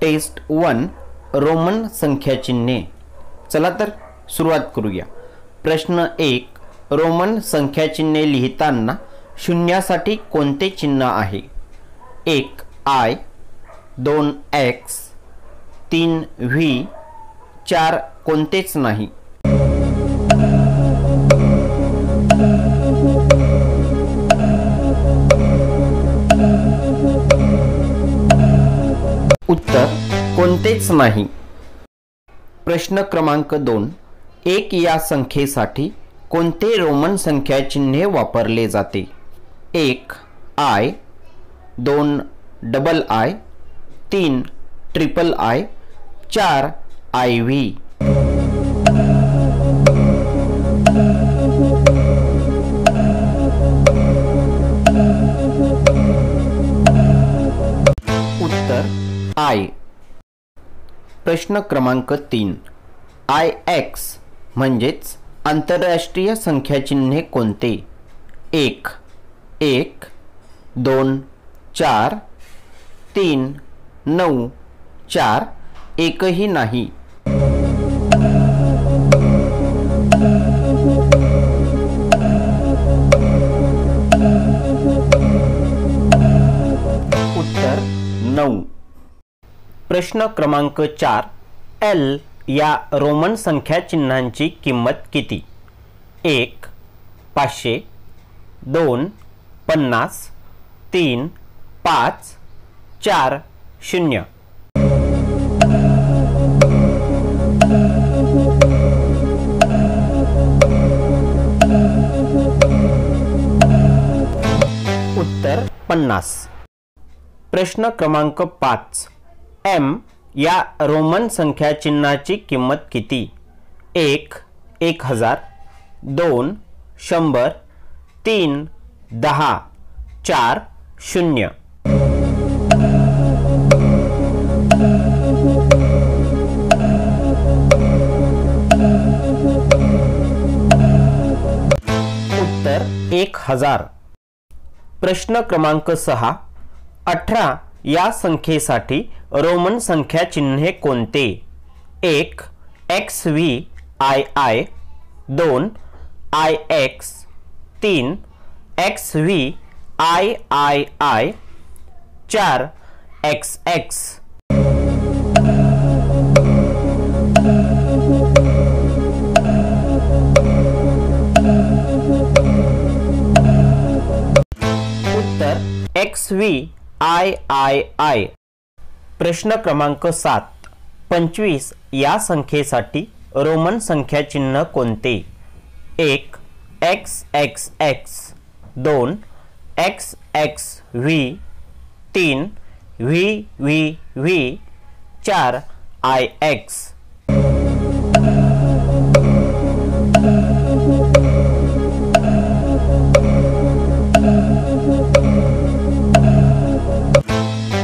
Taste 1 Roman संख्या चिन्हे। चला तर सुरुवात करूया। प्रश्न 1 रोमन संख्या चिन्हे लिहिताना शून्यासाठी कोणते चिन्ह आहे? 1 I, 2 X, 3 V, 4 कोणतेच नाही। उत्तर कोणतेच नाही। प्रश्न क्रमांक 2 1 या संख्येसाठी कोणते रोमन संख्या चिन्हे वापरले जाते? 1 I, 2 II, 3 III, 4 IV। उत्तर I। प्रश्न क्रमांक 3 IX म्हणजेच आंतरराष्ट्रीय संख्या चिन्हे कोणते? 1 1, 2 4, 3 9, 4 एकही नाही। उत्तर 9। प्रश्न क्रमांक 4 L या रोमन संख्या चिन्हांची किंमत किती? 1 500, 2 50, 3 5, 4 0। उत्तर 50। प्रश्न क्रमांक 5 M या रोमन संख्या चिन्हाची किंमत किती? 1 1000, 2 100, 3 10, 4 0। उत्तर 1000। प्रश्न क्रमांक 6 18 या संख्येसाठी रोमन संख्या चिन्हे कोणते? 1 XVI, 2 IX, 3 XVI, 4 XX। उत्तर XVI। प्रश्न क्रमांक 7 25 या संख्येसाठी रोमन संख्या चिन्ह कोणते? 1 XXX, 2 XXV, 3 VVV, 4 IX।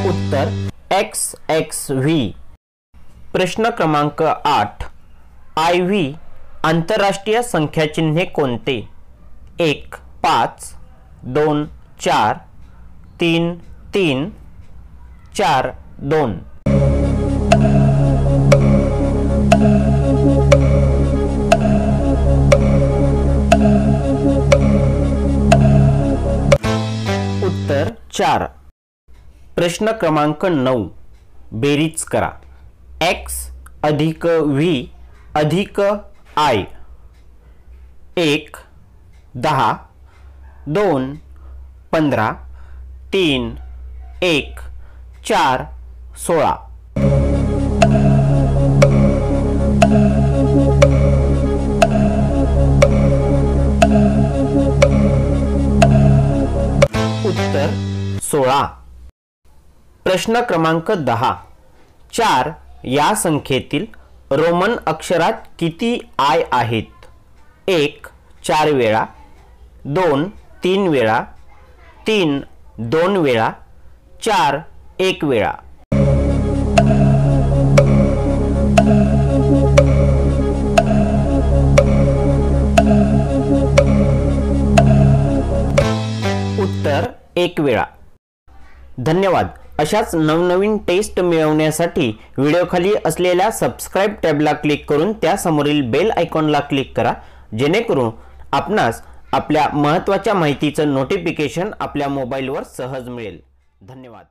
उत्तर XXV। प्रश्न क्रमांक 8 IV आंतरराष्ट्रीय संख्या चिन्हे कोणते? 1 5, 2 4, 3 3, 4 2। उत्तर 4। प्रश्न क्रमांक 9 बेरीज करा। X अधिक V अधिक I 1 10, 2 15, 3 1, 4 16। उत्तर 16। प्रश्न क्रमांक 10 4 या संख्येतील रोमन अक्षरात किती I आहेत? 1 4 वेळा, 2 3 वेळा, 3 2 वेळा, 4 1 वेळा। उत्तर 1 वेळा। धन्यवाद। अशाच नवनवीन टेस्ट मिळवण्यासाठी व्हिडिओखाली असलेल्या सबस्क्राइब टॅबला क्लिक करून त्या समोरील बेल आयकॉनला क्लिक करा, जेणेकरून आपणास आपल्या महत्त्वाच्या माहितीचं नोटिफिकेशन आपल्या मोबाईलवर सहज मिळेल. धन्यवाद.